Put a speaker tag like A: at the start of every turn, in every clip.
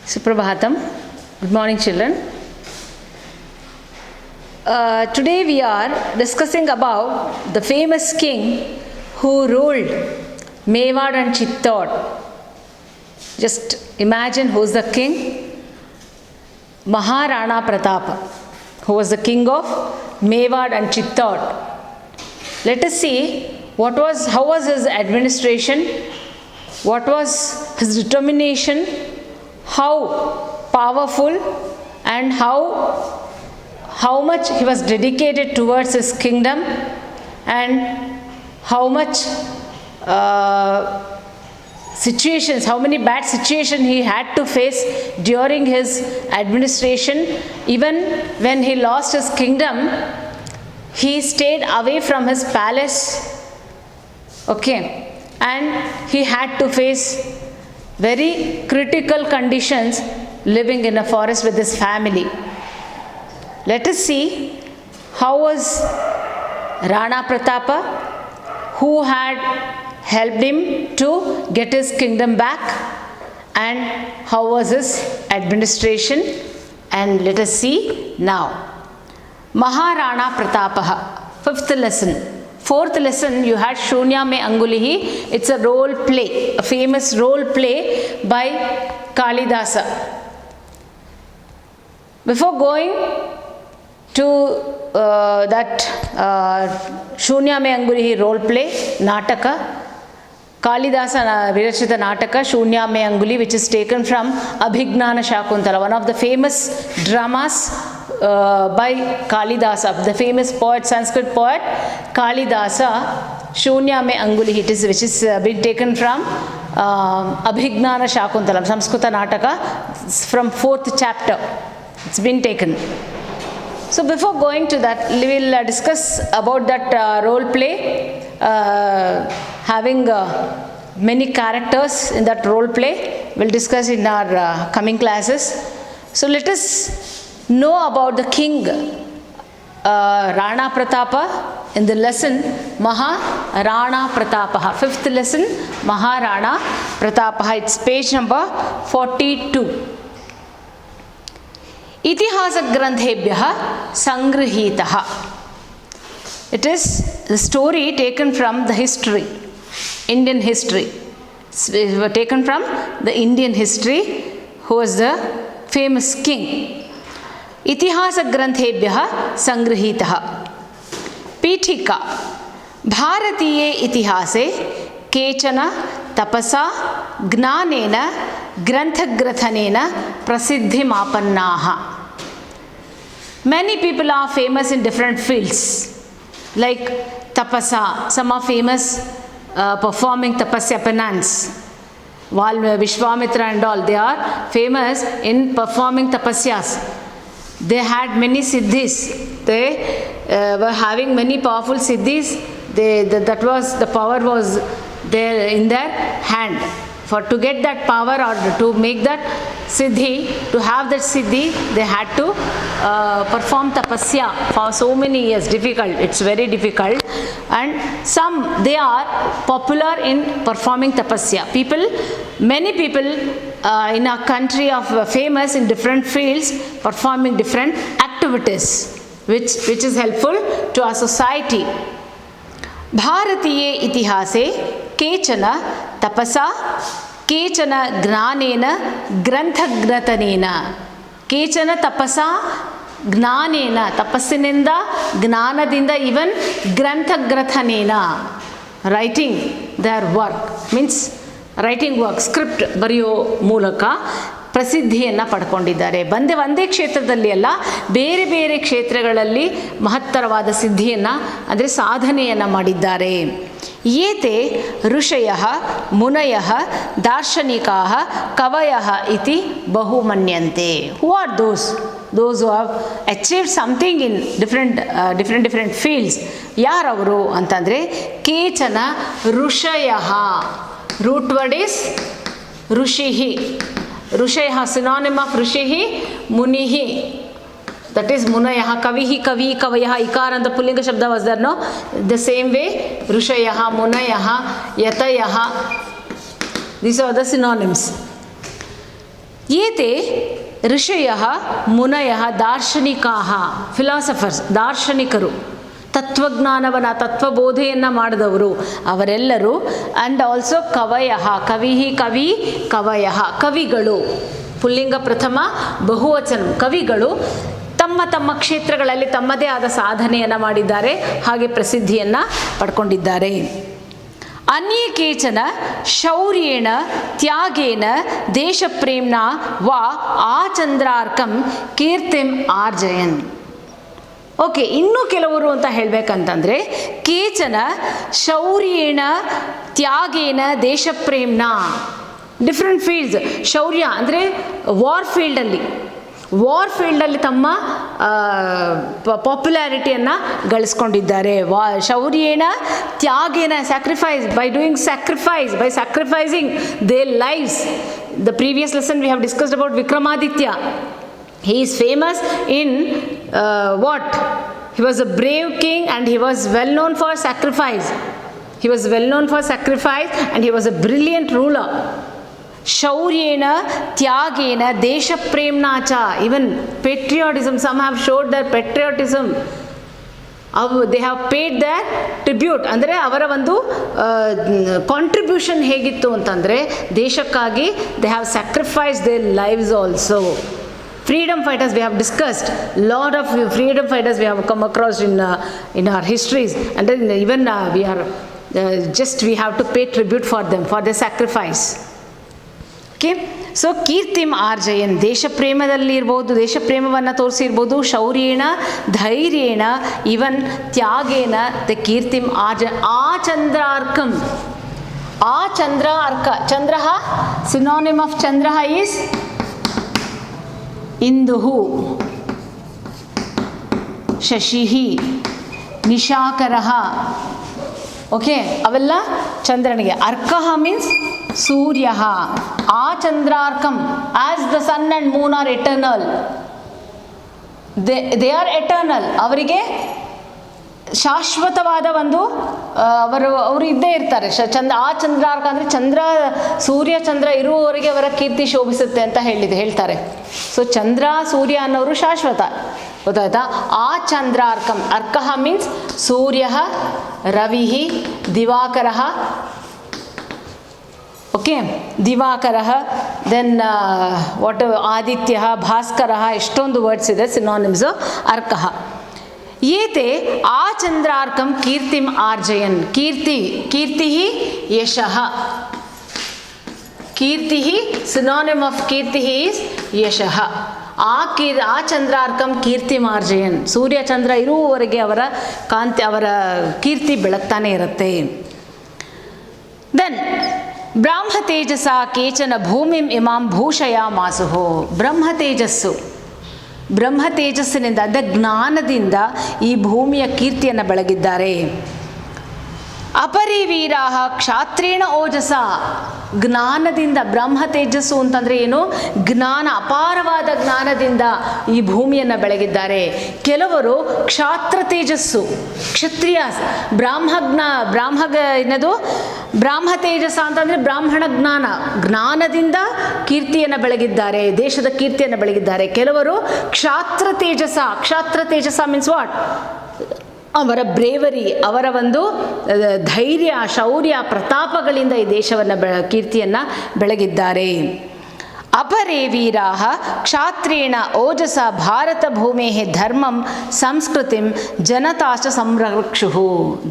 A: Suprabhatam. Good morning, children. Today we are discussing about the famous king who ruled Mewad and Chittor. Just imagine who's the king. Maharana Pratap, who was the king of Mewad and Chittor. Let us see how was his administration, what was his determination, how powerful and how much he was dedicated towards his kingdom, and how much how many bad situations he had to face during his administration. Even when he lost his kingdom, he stayed away from his palace, and he had to face very critical conditions living in a forest with his family. Let us see how was Rana Pratapa, who had helped him to get his kingdom back, and how was his administration. And let us see now. Maharana Pratapaha, fifth lesson. Fourth lesson, you had Shunya Me Angulihi. It's a role play, a famous role play by Kalidasa. Before going to that Shunya Me Angulihi role play, Nataka, Kalidasa Virachita Nataka, Shunya Me Anguli, which is taken from Abhignana Shakuntala, one of the famous dramas by Kalidasa, the famous poet, Sanskrit poet Kalidasa. Shunya Me Anguli, which is been taken from Abhignana Shakuntalam, Samskrita Nataka, from 4th chapter. It's been taken. So before going to that, we will discuss about that role play, having many characters in that role play. We'll discuss in our coming classes. So let us know about the king Rana Pratapa in the lesson Maharana Pratapaha. Fifth lesson, Maharana Pratapaha. It's page number 42. Itihasa Granthebhyaha Sangrihitaha. It is the story taken from the history, Indian history. It's taken from the Indian history, who was the famous king. Itihasa Granthebhyaha Sangrihitaha. Pithika. Bharatiye itihase kechana tapasa gnanena granthagrathanena prasiddhimapannaha. Many people are famous in different fields, like tapasa. Some are famous performing tapasya penance. Vishwamitra and all, they are famous in performing tapasyas. They had many siddhis. They were having many powerful siddhis. The power was there in their hand. To get that power or to make that siddhi, to have that siddhi, they had to perform tapasya for so many years. Difficult. It's very difficult. And they are popular in performing tapasya. Many people in our country are famous in different fields, performing different activities, which is helpful to our society. Bharatiye itihase kechana tapasa kechana gnanena granthagrathanena. Kechana tapasa gnanena, tapasininda, gnanadinda, even granthagrathanena, writing their work, means writing work, script bariyo ಮೂಲಕ ಪ್ರಸಿದ್ಧಿಯನ್ನು ಪಡ್ಕೊಂಡಿದ್ದಾರೆ. ಒಂದೇ ಕ್ಷೇತ್ರದಲ್ಲಿ ಅಲ್ಲ, ಬೇರೆ ಬೇರೆ ಕ್ಷೇತ್ರಗಳಲ್ಲಿ ಮಹತ್ತರವಾದ ಸಿದ್ಧಿಯನ್ನು ಅಂದರೆ ಸಾಧನೆಯನ್ನು ಮಾಡಿದ್ದಾರೆ. ಏತೆ ಋಷಯಃ ಮುನಯಃ ದಾರ್ಶನಿಕಾಃ ಕವಯಃ ಇತಿ ಬಹುಮನ್ಯಂತೆ. Who are those who have achieved something in different fields? ಯಾರವರು ಅಂತಂದರೆ ಕೇಚನ ಋಷಯಃ. Root word is Rushihi. Rushayah, synonym of Rushihi, Munihi. That is Munayaha, Kavihi, Kavi, Kavayaha, Ikar and the Pullinga Shabda was there, no? The same way, Rushayaha, Munayaha, Yatayaha. These are the synonyms. ಏತೆ ಋಷಯಃ ಮುನಯಃ ದಾರ್ಶನಿಕಾಃ, philosophers, ದಾರ್ಶನಿಕರು, ತತ್ವಜ್ಞಾನವನ್ನು ತತ್ವಬೋಧೆಯನ್ನು ಮಾಡಿದವರು ಅವರೆಲ್ಲರೂ. And also ಕವಯಃ, ಕವಿ ಕವಯಃ, ಕವಿಗಳು, ಪುಲ್ಲಿಂಗ ಪ್ರಥಮ ಬಹುವಚನ, ಕವಿಗಳು ತಮ್ಮ ತಮ್ಮ ಕ್ಷೇತ್ರಗಳಲ್ಲಿ ತಮ್ಮದೇ ಆದ ಸಾಧನೆಯನ್ನು ಮಾಡಿದ್ದಾರೆ, ಹಾಗೆ ಪ್ರಸಿದ್ಧಿಯನ್ನು ಪಡ್ಕೊಂಡಿದ್ದಾರೆ. ಅನ್ಯೇ ಕೇಚನ ಶೌರ್ಯೇಣ ತ್ಯಾಗೇನ ದೇಶಪ್ರೇಮ್ನ ವಾ ಆಚಂದ್ರಾರ್ಕಂ ಕೀರ್ತಿಂ ಆರ್ಜಯನ್. ಓಕೆ, ಇನ್ನೂ ಕೆಲವರು ಅಂತ ಹೇಳಬೇಕಂತಂದರೆ, ಕೇಚನ ಶೌರ್ಯೇಣ ತ್ಯಾಗೇನ ದೇಶಪ್ರೇಮ್ನ, ಡಿಫ್ರೆಂಟ್ ಫೀಲ್ಡ್ಸ್. ಶೌರ್ಯ ಅಂದರೆ ವಾರ್ ಫೀಲ್ಡಲ್ಲಿ ತಮ್ಮ ಪಾಪ್ಯುಲಾರಿಟಿಯನ್ನು ಗಳಿಸ್ಕೊಂಡಿದ್ದಾರೆ. ಶೌರ್ಯೇಣ ತ್ಯಾಗೇನ, sacrifice, by doing sacrifice, by sacrificing their lives. The previous lesson we have discussed about Vikramaditya. He is famous in what? He was a brave king and he was well known for sacrifice. And he was a brilliant ruler. Shauryena, Tyagena, Deshapremna cha. Even patriotism, some have showed their patriotism. They have paid their tribute. ಅಂದರೆ ಅವರ ಒಂದು contribution ಹೇಗಿತ್ತು ಅಂತಂದರೆ, ದೇಶಕ್ಕಾಗಿ they have sacrificed their lives also. Freedom fighters, we have discussed lot of freedom fighters we have come across in our histories, and then even we have to pay tribute for them, for their sacrifice. Okay, so ಕೀರ್ತಿಂ ಆರ್ಜಯನ್, ದೇಶ ಪ್ರೇಮದಲ್ಲಿ ಇರ್ಬೋದು, ದೇಶ ಪ್ರೇಮವನ್ನು ತೋರಿಸಿರ್ಬೋದು. ಶೌರ್ಯೇಣ, ಧೈರ್ಯೇಣ, even ತ್ಯಾಗೇನ ದ ಕೀರ್ತಿಂ ಆಚಂದ್ರಾರ್ಕಂ. ಆಚಂದ್ರ ಅರ್ಕ, ಚಂದ್ರ, ಸಿನೋನಿಮ್ ಆಫ್ ಚಂದ್ರ ಈಸ್ ಇಂದುಃ, ಶಶಿಃ, ನಿಶಾಕರಃ. ಓಕೆ, ಅವೆಲ್ಲ ಚಂದ್ರನಿಗೆ. ಅರ್ಕಃ ಮೀನ್ಸ್ ಸೂರ್ಯ. ಆ ಚಂದ್ರಾರ್ಕಂ, as the sun and moon are eternal, they are eternal. ಅವರಿಗೆ ಶಾಶ್ವತವಾದ ಒಂದು ಅವರು ಇದ್ದೇ ಇರ್ತಾರೆ. ಆ ಚಂದ್ರಾರ್ಕ ಅಂದರೆ ಸೂರ್ಯ ಚಂದ್ರ ಇರುವವರೆಗೆ ಅವರ ಕೀರ್ತಿ ಶೋಭಿಸುತ್ತೆ ಅಂತ ಹೇಳ್ತಾರೆ. ಸೊ ಚಂದ್ರ ಸೂರ್ಯ ಅನ್ನೋರು ಶಾಶ್ವತ, ಗೊತ್ತಾಯ್ತಾ? ಆ ಚಂದ್ರಾರ್ಕಂ, ಅರ್ಕಃ means surya, ravi, divakara. Okay, divakara, then what aditya, bhaskara, ಎಷ್ಟೊಂದು ವರ್ಡ್ಸ್ ಇದೆ ಸಿನಾನಿಮ್ಸು ಅರ್ಕಃ. ಏತೆ ಆ ಚಂದ್ರಾರ್ಕಂ ಕೀರ್ತಿಂ ಆರ್ಜಯನ್. ಕೀರ್ತಿ ಯಶಃ. ಕೀರ್ತಿ, ಸಿನಾನಿಮ್ ಆಫ್ ಕೀರ್ತಿ ಈಸ್ ಯಶಃ. ಆ ಚಂದ್ರಾರ್ಕಂ ಕೀರ್ತಿಮಾರ್ಜಯನ್. ಸೂರ್ಯ ಚಂದ್ರ ಇರುವವರೆಗೆ ಅವರ ಕಾಂತಿ, ಅವರ ಕೀರ್ತಿ ಬೆಳಗ್ತಾನೆ ಇರುತ್ತೆ. ದೆನ್ ಬ್ರಹ್ಮ ತೇಜಸ ಕೇಚನ ಭೂಮಿಂ ಇಮಾಂ ಭೂಷಯ ಮಾಸುಹೋ. ಬ್ರಹ್ಮ ತೇಜಸ್ಸಿನಿಂದ, ಅಂದರೆ ಜ್ಞಾನದಿಂದ ಈ ಭೂಮಿಯ ಕೀರ್ತಿಯನ್ನು ಬೆಳಗಿದ್ದಾರೆ. ಅಪರಿ ವೀರಾಹ ಕ್ಷಾತ್ರೇಣ ಓಜಸ. ಜ್ಞಾನದಿಂದ, ಬ್ರಹ್ಮ ತೇಜಸ್ಸು ಅಂತಂದರೆ ಏನು? ಜ್ಞಾನ, ಅಪಾರವಾದ ಜ್ಞಾನದಿಂದ ಈ ಭೂಮಿಯನ್ನು ಬೆಳಗಿದ್ದಾರೆ. ಕೆಲವರು ಕ್ಷಾತ್ರ ತೇಜಸ್ಸು, ಕ್ಷತ್ರಿಯ, ಏನದು ಬ್ರಾಹ್ಮ ತೇಜಸ್ಸ ಅಂತಂದರೆ ಬ್ರಾಹ್ಮಣ ಜ್ಞಾನದಿಂದ ಕೀರ್ತಿಯನ್ನು ಬೆಳಗಿದ್ದಾರೆ, ದೇಶದ ಕೀರ್ತಿಯನ್ನು ಬೆಳಗಿದ್ದಾರೆ. ಕೆಲವರು ಕ್ಷಾತ್ರ ತೇಜಸ ಮೀನ್ಸ್ ವಾಟ್? ಅವರ ಬ್ರೇವರಿ, ಅವರ ಒಂದು ಧೈರ್ಯ, ಶೌರ್ಯ, ಪ್ರತಾಪಗಳಿಂದ ಈ ದೇಶವನ್ನು ಕೀರ್ತಿಯನ್ನು ಬೆಳಗಿದ್ದಾರೆ. ಅಪರೇ ವೀರಾಹ ಕ್ಷಾತ್ರೇಣ ಓಜಸ ಭಾರತ ಭೂಮೇ ಧರ್ಮಂ ಸಂಸ್ಕೃತಿಂ ಜನತಾಶ ಸಂರಕ್ಷು.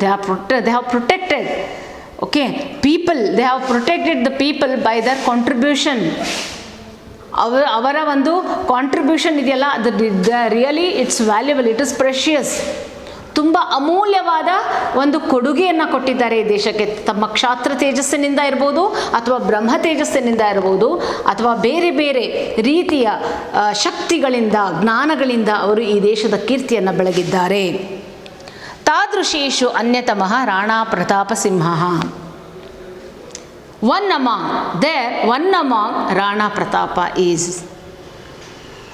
A: They have protected, okay, people. They have protected the people by their contribution. ಅವರ ಒಂದು ಕಾಂಟ್ರಿಬ್ಯೂಷನ್ ಇದೆಯಲ್ಲ, ಅದು really it's valuable, it is precious. ತುಂಬ ಅಮೂಲ್ಯವಾದ ಒಂದು ಕೊಡುಗೆಯನ್ನು ಕೊಟ್ಟಿದ್ದಾರೆ ಈ ದೇಶಕ್ಕೆ. ತಮ್ಮ ಕ್ಷಾತ್ರ ತೇಜಸ್ಸಿನಿಂದ ಇರ್ಬೋದು, ಅಥವಾ ಬ್ರಹ್ಮ ತೇಜಸ್ಸಿನಿಂದ ಇರ್ಬೋದು, ಅಥವಾ ಬೇರೆ ಬೇರೆ ರೀತಿಯ ಶಕ್ತಿಗಳಿಂದ, ಜ್ಞಾನಗಳಿಂದ ಅವರು ಈ ದೇಶದ ಕೀರ್ತಿಯನ್ನು ಬೆಳಗಿದ್ದಾರೆ. ತಾದೃಶೇಷು ಅನ್ಯತಮಃ Rana Pratap Simha. One among Rana Pratap is.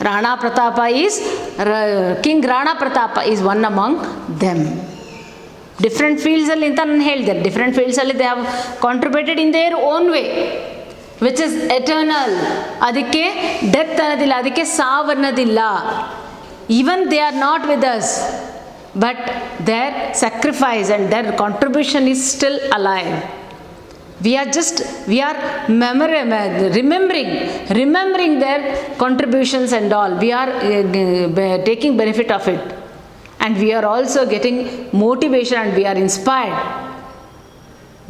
A: Rana Pratapa is, King Rana Pratapa is one among them. Different fields ಅಲ್ಲಿ ಅಂತ ನಾನು ಹೇಳಿದೆ, ಡಿಫ್ರೆಂಟ್ ಫೀಲ್ಡ್ಸಲ್ಲಿ they have contributed in their own way. Which is eternal. ಅದಕ್ಕೆ ಡೆತ್ ಅನ್ನೋದಿಲ್ಲ, ಅದಕ್ಕೆ ಸಾವನ್ನೋದಿಲ್ಲ. Even they are not with us, but their sacrifice and their contribution is still alive. We are remembering their contributions and all. We are taking benefit of it, and we are also getting motivation, and we are inspired.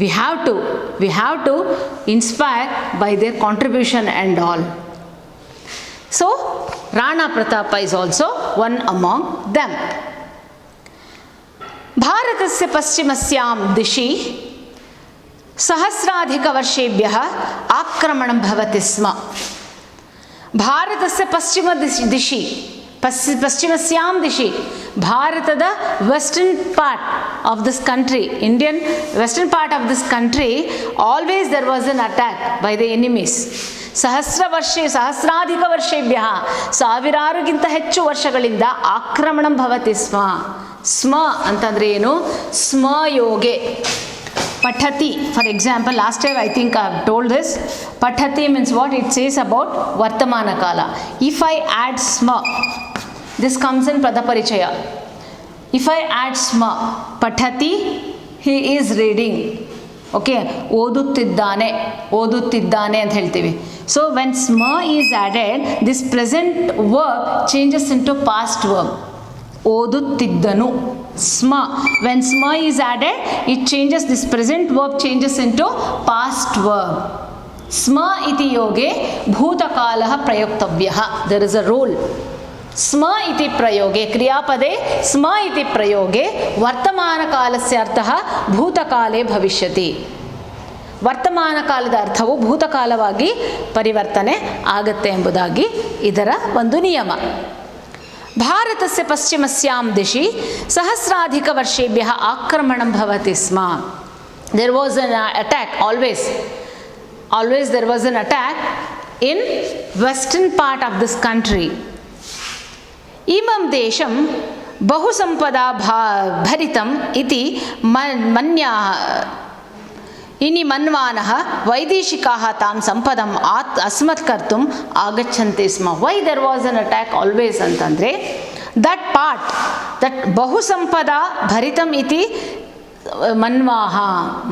A: We have to inspire by their contribution and all. So Rana Pratapa is also one among them. Bharatasya paschimasiam dishi सहस्राधिकवर्षेभ्यः आक्रमणं भवति स्म. भारतस्य पश्चिमदिशि पश्चिमस्यां दिशि ಭಾರತದ western part of this country, Indian western part of this country, always there was an attack by the enemies. ಸಹಸ್ರಾಧಿಕ ವರ್ಷೇಭ್ಯ, ಸಾವಿರಾರುಗಿಂತ ಹೆಚ್ಚು ವರ್ಷಗಳಿಂದ ಆಕ್ರಮಣಂ ಭವತಿ ಸ್ಮ. ಸ್ಮ ಅಂತಂದರೆ ಏನು? ಸ್ಮಯೋಗೆ Pathati, for example, last time I think I have told this. Pathati means what? It says about Vartamana Kala. If I add sma, this comes in Pradaparichaya. If I add sma, Pathati, he is reading. Okay, ಓದುತ್ತಿದ್ದಾನೆ ಅಂತ ಹೇಳ್ತೀವಿ. So when sma is added, this present verb changes into past verb. ಓದುತ್ತಿದ್ದನು. ಸ್ಮ, when sma is added, it changes, this present verb changes into past verb. ಸ್ಮ ಇತಿ ಯೋಗೆ ಭೂತಕಾಲಃ ಪ್ರಯೋಕ್ತವ್ಯಃ. There is a rule. ಸ್ಮ ಇತಿ ಪ್ರಯೋಗೆ, ಕ್ರಿಯಾಪದೆ ಸ್ಮ ಇತಿ ಪ್ರಯೋಗೆ ವರ್ತಮಾನಕಾಲಸ್ಯ ಅರ್ಥಃ ಭೂತಕಾಲೇ ಭವಿಷ್ಯತಿ. ವರ್ತಮಾನ ಕಾಲದ ಅರ್ಥವು ಭೂತಕಾಲವಾಗಿ ಪರಿವರ್ತನೆ ಆಗುತ್ತೆ ಎಂಬುದಾಗಿ ಇದರ ಒಂದು ನಿಯಮ. ಭಾರತಸ್ಯ ಪಶ್ಚಿಮಸ್ಯಾಂ ದಿಶಿ ಸಹಸ್ರಾಧಿಕವರ್ಷೇಭ್ಯಃ ಆಕ್ರಮಣಂ ಭವತಿ ಸ್ಮ. There was an attack, always there was an attack in western part of this country. Imam desham ಬಹುಸಂಪದಾ ಭರಿತಂ ಇತಿ ಮನ್ಯಾಃ ಇನಿ ಮನ್ವಾನಃ ವೈದೇಶಿಕಾಃ ತಾಂ ಸಂಪದಂ ಅಸ್ಮತ್ ಕರ್ತುಂ ಆಗಚ್ಚಂತೆ ಸ್ಮ. Why there was an attack always ಅಂತಂದರೆ, ದಟ್ ಪಾರ್ಟ್, ದಟ್ ಬಹುಸಂಪದಾ ಭರಿತಂ ಇತಿ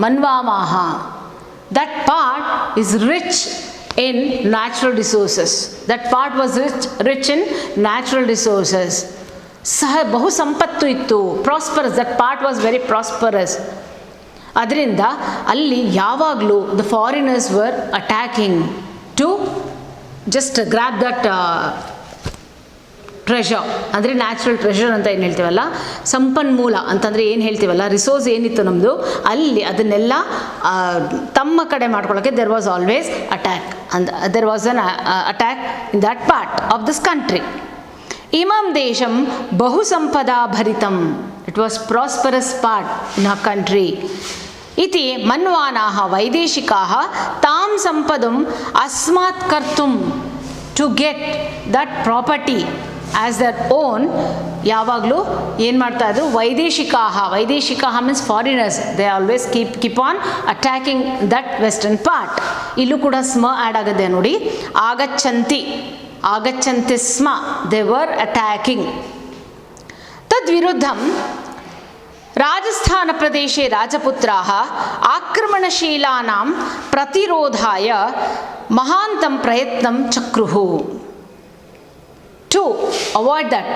A: ಮನ್ವಾಮಾಹ, that part is rich in natural resources. That part was rich in natural resources. ಬಹು ಸಂಪತ್ತು ಇತ್ತು, prosperous, that part was very prosperous. ಅದರಿಂದ ಅಲ್ಲಿ ಯಾವಾಗಲೂ the foreigners were attacking to just grab that treasure. ಅಂದರೆ ನ್ಯಾಚುರಲ್ ಟ್ರೆಷರ್ ಅಂತ ಏನು ಹೇಳ್ತೀವಲ್ಲ, ಸಂಪನ್ಮೂಲ ಅಂತಂದರೆ ಏನು ಹೇಳ್ತೀವಲ್ಲ, ರಿಸೋರ್ಸ್ ಏನಿತ್ತು ನಮ್ಮದು, ಅಲ್ಲಿ ಅದನ್ನೆಲ್ಲ ತಮ್ಮ ಕಡೆ ಮಾಡ್ಕೊಳ್ಳೋಕ್ಕೆ there was always attack. There was an attack in that part of this country. ಇಮಂ ದೇಶಂ ಬಹು ಸಂಪದಾ ಭರಿತಂ, it was prosperous part in a country. ಇತಿ ಮನ್ವಾನಾಃ ವೈದೇಶಿಕಾಃ ತಾಂ ಸಂಪದಂ ಅಸ್ಮಾತ್ ಕರ್ತುಂ, to get that property as their own. ಯಾವಾಗಲೂ ಏನು ಮಾಡ್ತಾಯಿದ್ರು? ವೈದೇಶಿಕಾಃ means foreigners, they always keep on attacking that western part. ಇಲ್ಲೂ ಕೂಡ ಸ್ಮ ಆ್ಯಡ್ ಆಗಿದೆ ನೋಡಿ. ಆಗಚ್ಚಂತಿ ಸ್ಮ, ದೇ ವರ್ ಅಟ್ಯಾಕಿಂಗ್. ತದ್ವಿರುದ್ಧಂ ರಾಜಸ್ಥಾನ ಪ್ರದೇಶೆ ರಾಜಪುತ್ರಾಃ ಆಕ್ರಮಣಶೀಲಾನಾಂ ಪ್ರತಿರೋಧಾಯ ಮಹಾಂತಂ ಪ್ರಯತ್ನಂ ಚಕ್ರುಃ. To avoid that,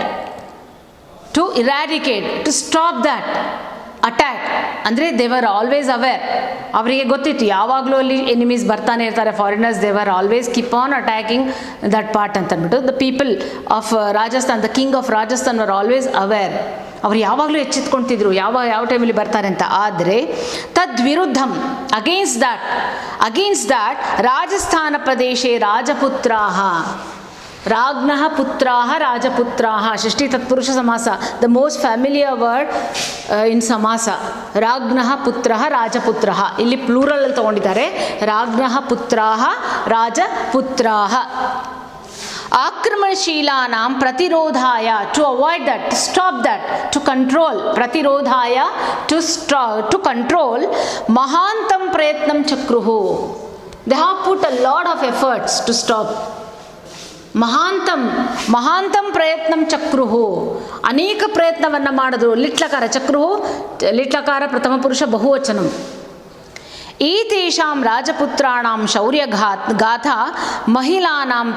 A: to eradicate, to stop that attack. ಅಂದರೆ ದೇ ವರ್ ಆಲ್ವೇಸ್ ಅವೇರ್. ಅವರಿಗೆ ಗೊತ್ತಿತ್ತು ಯಾವಾಗಲೂ ಅಲ್ಲಿ ಎನಿಮೀಸ್ ಬರ್ತಾನೆ ಇರ್ತಾರೆ, foreigners. They were always keep on attacking that part ಅಂತ ಅಂದ್ಬಿಟ್ಟು the people of Rajasthan, the king of Rajasthan were always aware. ಅವ್ರು ಯಾವಾಗಲೂ ಎಚ್ಚೆತ್ಕೊಳ್ತಿದ್ರು ಯಾವ ಟೈಮಲ್ಲಿ ಬರ್ತಾರೆ ಅಂತ. ಆದರೆ ತದ್ವಿರುದ್ಧಂ, ಅಗೇನ್ಸ್ಟ್ ದ್ಯಾಟ್ ರಾಜಸ್ಥಾನ ಪ್ರದೇಶೆ ರಾಜಪುತ್ರಾಃ, ರಾಜ್ಞಃ ಪುತ್ರಾಃ ರಾಜಪುತ್ರಾಃ, ಷಷ್ಠಿ ತತ್ಪುರುಷ ಸಮಾಸ, the most familiar word in samasa. ರಾಜ್ಞಃ ಪುತ್ರಃ ರಾಜಪುತ್ರಃ, ಇಲ್ಲಿ ಪ್ಲೂರಲ್ ತೊಗೊಂಡಿದ್ದಾರೆ. ರಾಜ್ಞಃ ಪುತ್ರಾಃ ರಾಜಪುತ್ರಾಃ. ಆಕ್ರಮಣಶೀಲಾನಾಂ ಪ್ರತಿರೋಧಾಯ, to avoid that, to stop that, to control. ಪ್ರತಿರೋಧಾಯ, ಟು ಕಂಟ್ರೋಲ್. ಮಹಾಂತಂ ಪ್ರಯತ್ನಂ ಚಕ್ರುಃ, They have put a lot of efforts to stop. ಮಹಾಂತಂ ಪ್ರಯತ್ನಂ ಚಕ್ರುಹು, ಅನೇಕ ಪ್ರಯತ್ನವನ್ನು ಮಾಡಿದ್ರು. ಲಿಟ್ಲಕಾರ ಚಕ್ರುಹು, ಲಿಟ್ಲಕಾರ ಪ್ರಥಮ ಪುರುಷ ಬಹುವಚನಂ. ಏತೇಷಾಂ ರಾಜಪುತ್ರಾಣಾಂ ಶೌರ್ಯಗಾಥಾ ಮಹಿಳಾನಾಂ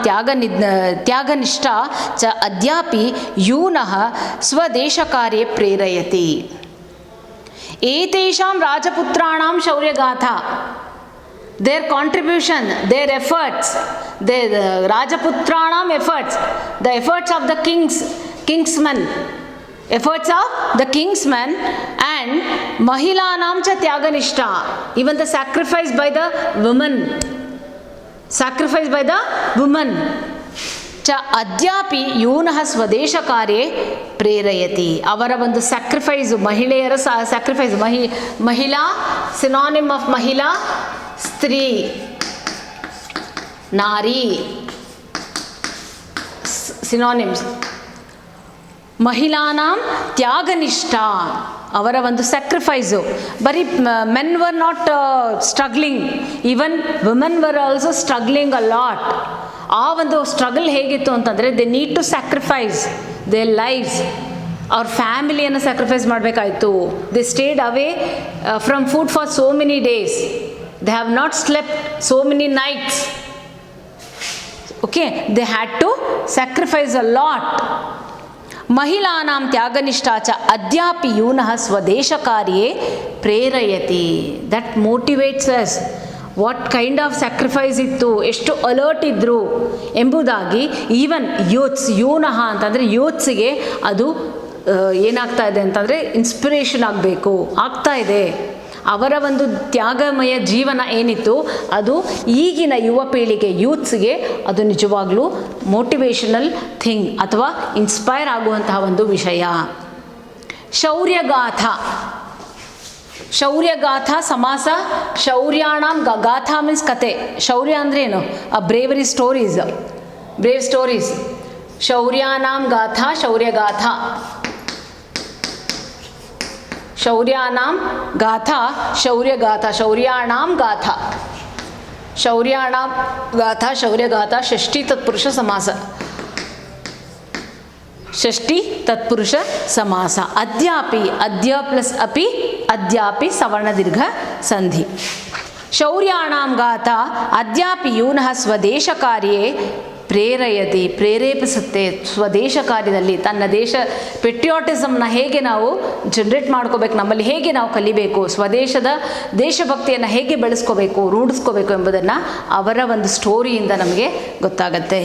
A: ತ್ಯಾಗನಿಷ್ಠಾ ಚ ಅದ್ಯಾಪಿ ಯೂನಃ ಸ್ವದೇಶಕಾರ್ಯೇ ಪ್ರೇರಯತಿ. ಏತೇಷಾಂ ರಾಜಪುತ್ರಾಣಾಂ ಶೌರ್ಯಗಾಥಾ, their contribution, their efforts, their Rajaputranam efforts, the efforts of the kingsmen, efforts of the kingsmen, and Mahilanam cha Tyaganishta, even the sacrifice by the women, ಚ ಅದ್ಯಾಪಿ ಯೂನಃ ಸ್ವದೇಶ ಕಾರ್ಯೇ ಪ್ರೇರಯತಿ. ಅವರ ಒಂದು ಸ್ಯಾಕ್ರಿಫೈಸು, ಮಹಿಳೆಯರ ಸ್ಯಾಕ್ರಿಫೈಸ್, ಮಹಿಳಾ ಸಿನಾನಿಮ್ ಆಫ್ ಮಹಿಳಾ, ಸ್ತ್ರೀ, ನಾರಿ, ಸಿನಾನಿಮ್ಸ್. ಮಹಿಳಾನಾಂ ತ್ಯಾಗನಿಷ್ಠ, ಅವರ ಒಂದು ಸ್ಯಾಕ್ರಿಫೈಸು. ಬರೀ men were not struggling, even women were also struggling a lot. ಆ ಒಂದು ಸ್ಟ್ರಗಲ್ ಹೇಗಿತ್ತು ಅಂತಂದರೆ, they need to sacrifice their lifes. ಅವ್ರ ಫ್ಯಾಮಿಲಿಯನ್ನು ಸ್ಯಾಕ್ರಿಫೈಸ್ ಮಾಡಬೇಕಾಯಿತು. They stayed away from food for so many days. They have not slept so many nights. Okay, they had to sacrifice a lot. ಮಹಿಳಾನಾಂ ತ್ಯಾಗನಿಷ್ಠಾ ಚ ಅದ್ಯಾಪಿ ಯೂನಃ ಸ್ವದೇಶ ಕಾರ್ಯೇ ಪ್ರೇರಯತಿ. That motivates us. What kind of sacrifice ಇತ್ತು, ಎಷ್ಟು ಅಲರ್ಟ್ ಇದ್ದರು ಎಂಬುದಾಗಿ. ಈವನ್ ಯೂತ್ಸ್, ಯೂನಃ ಅಂತಂದರೆ ಯೂತ್ಸಿಗೆ ಅದು ಏನಾಗ್ತಾ ಇದೆ ಅಂತಂದರೆ ಇನ್ಸ್ಪಿರೇಷನ್ ಆಗಬೇಕು, ಆಗ್ತಾ ಇದೆ. ಅವರ ಒಂದು ತ್ಯಾಗಮಯ ಜೀವನ ಏನಿತ್ತು ಅದು ಈಗಿನ ಯುವ ಪೀಳಿಗೆ, ಯೂತ್ಸ್ಗೆ ಅದು ನಿಜವಾಗ್ಲೂ ಮೋಟಿವೇಶನಲ್ ಥಿಂಗ್ ಅಥವಾ ಇನ್ಸ್ಪೈರ್ ಆಗುವಂತಹ ಒಂದು ವಿಷಯ. ಶೌರ್ಯಗಾಥಾ, ಶೌರ್ಯಗಾಥಾ ಸಮಾಸ. ಶೌರ್ಯಾಣಾಂ ಗಾಥಾ ಮೀನ್ಸ್ ಕತೆ. ಶೌರ್ಯ ಅಂದರೆ ಏನು? Bravery stories, brave stories. ಶೌರ್ಯಾನಾಂ ಗಾಥಾ, ಶೌರ್ಯಗಾಥಾ. ಶೌರ್ಯಾನಾಂ ಗಾಥಾ, ಶೌರ್ಯಗಾಥಾ. ಶೌರ್ಯಾಣಾಂ ಗಾಥಾ, ಶೌರ್ಯಾಣಾಂ ಗಾಥಾ, ಶೌರ್ಯಗಾಥಾ. ಷಷ್ಠಿ ತತ್ಪುರುಷ ಸಮಾಸ, ಷಷ್ಠಿ ತತ್ಪುರುಷ ಸಮಾಸ. ಅದ್ಯಾಪಿ, ಅದ್ಯ ಪ್ಲಸ್ ಅಪಿ, ಅದ್ಯಾಪಿ ಸವರ್ಣ ದೀರ್ಘ ಸಂಧಿ. ಶೌರ್ಯಾಣಾಂ ಗಾಥಾ ಅದ್ಯಾಪಿ ಯೂನಃ ಸ್ವದೇಶ ಕಾರ್ಯೇ ಪ್ರೇರಯತಿ, ಪ್ರೇರೇಪಿಸುತ್ತೆ. ಸ್ವದೇಶ ಕಾರ್ಯದಲ್ಲಿ ತನ್ನ ದೇಶ, ಪೆಟ್ರಿಯಾಟಿಸಮ್ನ ಹೇಗೆ ನಾವು ಜನ್ರೇಟ್ ಮಾಡ್ಕೋಬೇಕು, ನಮ್ಮಲ್ಲಿ ಹೇಗೆ ನಾವು ಕಲಿಬೇಕು, ಸ್ವದೇಶದ ದೇಶಭಕ್ತಿಯನ್ನು ಹೇಗೆ ಬೆಳೆಸ್ಕೋಬೇಕು, ರೂಢಿಸ್ಕೋಬೇಕು ಎಂಬುದನ್ನು ಅವರ ಒಂದು ಸ್ಟೋರಿಯಿಂದ ನಮಗೆ ಗೊತ್ತಾಗತ್ತೆ.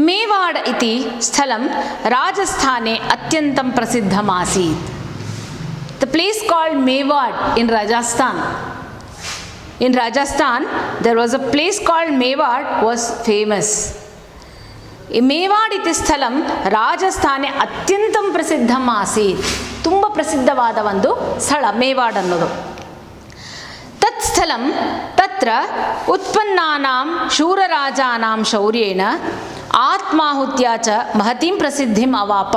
A: ಮೇವಾಡ್ ಇತಿ ಸ್ಥಳಂ ರಾಜಸ್ಥಾನೆ ಅತ್ಯಂತಂ ಪ್ರಸಿದ್ಧಮಾಸೀತ್. The place called Mewar in Rajasthan. In Rajasthan, there was a place called Mewad was famous. ಮೇವಾಡ್ ಇತಿ ಸ್ಥಳಂ ರಾಜಸ್ಥಾನೆ ಅತ್ಯಂತಂ ಪ್ರಸಿದ್ಧಂ ಆಸೀತ್. ತುಂಬ ಪ್ರಸಿದ್ಧವಾದ ಒಂದು ಸ್ಥಳ ಮೇವಾಡ್ ಅನ್ನೋದು. ತತ್ ಸ್ಥಳಂ ತತ್ರ ಉತ್ಪನ್ನಾನಾಂ ಶೂರರಾಜಾನಾಂ ಶೌರ್ಯೇಣ ಆತ್ಮಾಹುತ್ಯ ಚ ಮಹತೀಂ ಪ್ರಸಿದ್ಧಿಂ ಅವಾಪ.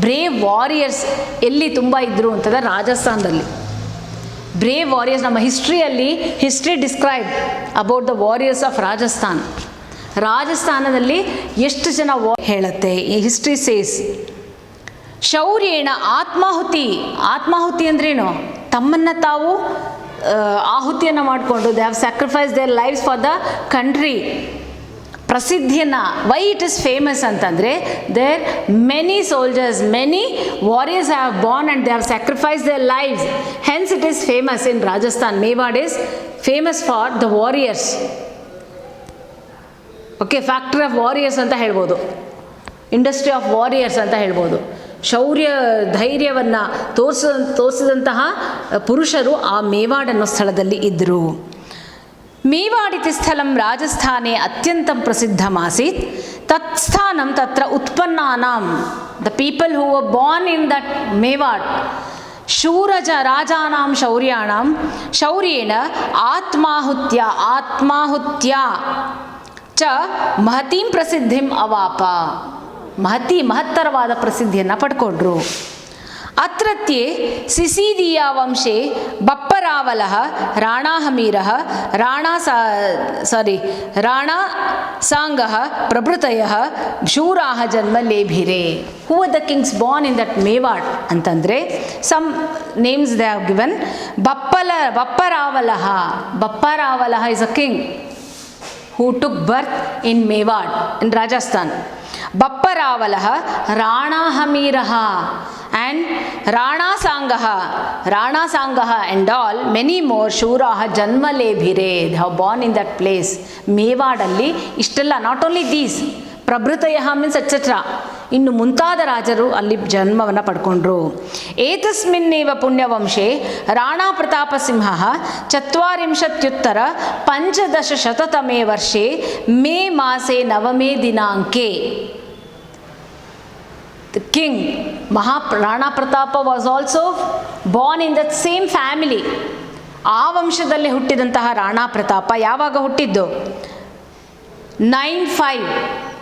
A: ಬ್ರೇವ್ ವಾರಿಯರ್ಸ್ ಎಲ್ಲಿ ತುಂಬ ಇದ್ದರು ಅಂತಂದರೆ ರಾಜಸ್ಥಾನದಲ್ಲಿ. ಬ್ರೇವ್ ವಾರಿಯರ್ಸ್, ನಮ್ಮ ಹಿಸ್ಟ್ರಿಯಲ್ಲಿ history describe about the warriors of Rajasthan. ರಾಜಸ್ಥಾನದಲ್ಲಿ ಎಷ್ಟು ಜನ ಹೇಳುತ್ತೆ ಈ ಹಿಸ್ಟ್ರಿ ಸೇಸ್. ಶೌರ್ಯೇಣ ಆತ್ಮಾಹುತಿ. ಆತ್ಮಾಹುತಿ ಅಂದ್ರೇನು? ತಮ್ಮನ್ನು ತಾವು ಆಹುತಿಯನ್ನು ಮಾಡಿಕೊಂಡು they have sacrifice their lifes for the country. ಪ್ರಸಿದ್ಧಿಯನ್ನು, ವೈ ಇಟ್ ಇಸ್ ಫೇಮಸ್ ಅಂತಂದರೆ there many soldiers, many warriors have born and they have sacrifice their lifes. Hence it is famous in Rajasthan. Mewar is famous for the warriors. Okay, factory of warriors ಅಂತ ಹೇಳ್ಬೋದು, industry of warriors ಅಂತ ಹೇಳ್ಬೋದು. ಶೌರ್ಯ ಧೈರ್ಯವನ್ನು ತೋರಿಸಿದಂತಹ ಪುರುಷರು ಆ ಮೇವಾಡ್ ಅನ್ನೋ ಸ್ಥಳದಲ್ಲಿ ಇದ್ದರು. ಮೇವಾಡ್ ಇತಿ ಸ್ಥಳಂ ರಾಜಸ್ಥಾನೆ ಅತ್ಯಂತಂ ಪ್ರಸಿದ್ಧಮಾಸೀತ್. ತತ್ ಸ್ಥಾನಂ ತತ್ರ ಉತ್ಪನ್ನಾನಾಂ, the people who were born in that Mewar, ಶೂರಜ ರಾಜಾನಾಂ ಶೌರ್ಯಾಣಾಂ ಶೌರ್ಯೇಣ ಆತ್ಮಾಹುತ್ಯ ಚ ಮಹತೀಂ ಪ್ರಸಿದ್ಧಿಂ ಅವಾಪ. ಮಹತ್ತರವಾದ ಪ್ರಸಿದ್ಧಿಯನ್ನು ಪಡ್ಕೊಂಡ್ರು. अत्रत्ये सिसीदिया वंशे बप्परावलः राणाहमीरः राणासाङ्गः प्रभृतयः शूराः जन्म लेभिरे. Who were the kings born in that Mewad ಅಂತಂದರೆ some names they have given. Bapparavalah is a king who took birth in Mewad in Rajasthan. Bapparavalah Ranahamiraha and Ranasangaha and all many more Shuraha Janmalebhire, they have born in that place. Mewad alli ishtella, not only these, ಪ್ರಭೃತಯಃ means etcetera, ಇನ್ನು ಮುಂತಾದ ರಾಜರು ಅಲ್ಲಿ ಜನ್ಮವನ್ನು ಪಡ್ಕೊಂಡ್ರು. ಏತಸ್ಮಿನ್ನೇವ ಪುಣ್ಯವಂಶೇ ರಾಣಾ ಪ್ರತಾಪ ಸಿಂಹ 40-15 ವರ್ಷೆ May ಮಾಸೆ 9 ದಿನಾಂಕೆ. The king Rana Pratapa was also born in that same family. ಆ ವಂಶದಲ್ಲಿ ಹುಟ್ಟಿದಂತಹ ರಾಣಾ ಪ್ರತಾಪ ಯಾವಾಗ ಹುಟ್ಟಿದ್ದು? 9/5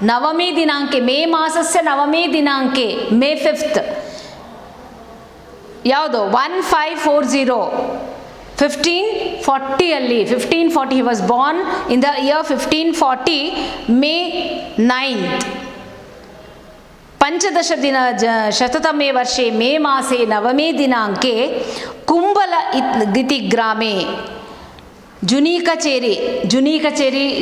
A: ನವಮೇ ದಿನಾಂಕೆ, ಮೇ ಮಾಸಸ್ಯ ನವಮೇ ದಿನಾಂಕೆ, ಮೇ 5th. ಯಾವುದು? 1540 1540 ಅಲ್ಲಿ 1540 he was born in the year 1540 May 9th. ಶತತಮೇ ವರ್ಷೆ May ಮಾಸೆ 9ನೇ ದಿನಾಂಕೆ ಕುಂಬಲ ಇತಿ ಗ್ರಾಮೆ ಜುನೀಕಚೇರಿ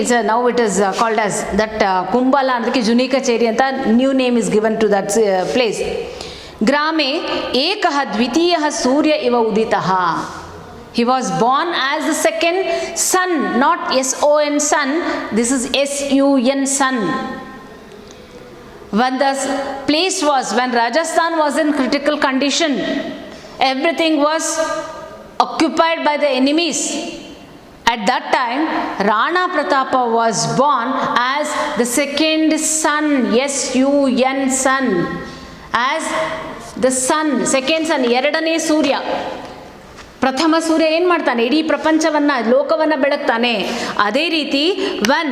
A: is now it is called as that ಕುಂಬಲ ಅಂದ್ರೆ ಜುನೀಕಚೇರಿ ಅಂತ new name is given to that place. ಗ್ರಾಮೆ ಏಕಃ ದ್ವಿತೀಯಃ ಸೂರ್ಯ ಇವ ಉದಿತಃ. He was born as the second sun, not S-O-N sun, this is S-U-N sun. When the place was, when Rajasthan was in critical condition, everything was occupied by the enemies. At that time, Rana Pratapa was born as the second sun, S-U-N sun, as the sun, second sun, ಎರಡನೇ ಸೂರ್ಯ. ಪ್ರಥಮ ಸೂರ್ಯ ಏನು ಮಾಡ್ತಾನೆ? ಇಡೀ ಪ್ರಪಂಚವನ್ನು, ಲೋಕವನ್ನು ಬೆಳಗ್ತಾನೆ. ಅದೇ ರೀತಿ when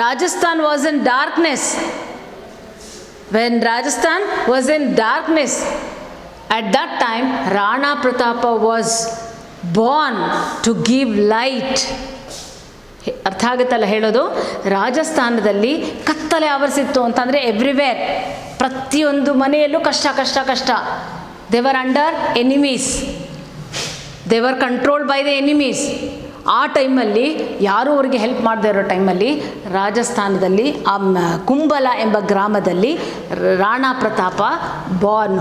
A: Rajasthan was in darkness, at that time Rana Pratapa was born to give light. ಅರ್ಥ ಆಗುತ್ತಲ್ಲ ಹೇಳೋದು? ರಾಜಸ್ಥಾನದಲ್ಲಿ ಕತ್ತಲೆ ಆವರಿಸಿತ್ತು ಅಂತಂದರೆ ಎವ್ರಿವೇರ್, ಪ್ರತಿಯೊಂದು ಮನೆಯಲ್ಲೂ ಕಷ್ಟ. They were under enemies, they were controlled by the enemies. ಆ ಟೈಮಲ್ಲಿ ಯಾರೂ ಅವ್ರಿಗೆ ಹೆಲ್ಪ್ ಮಾಡದೇ ಇರೋ ಟೈಮಲ್ಲಿ ರಾಜಸ್ಥಾನದಲ್ಲಿ ಆ ಕುಂಬಲ ಎಂಬ ಗ್ರಾಮದಲ್ಲಿ ರಾಣಾ ಪ್ರತಾಪ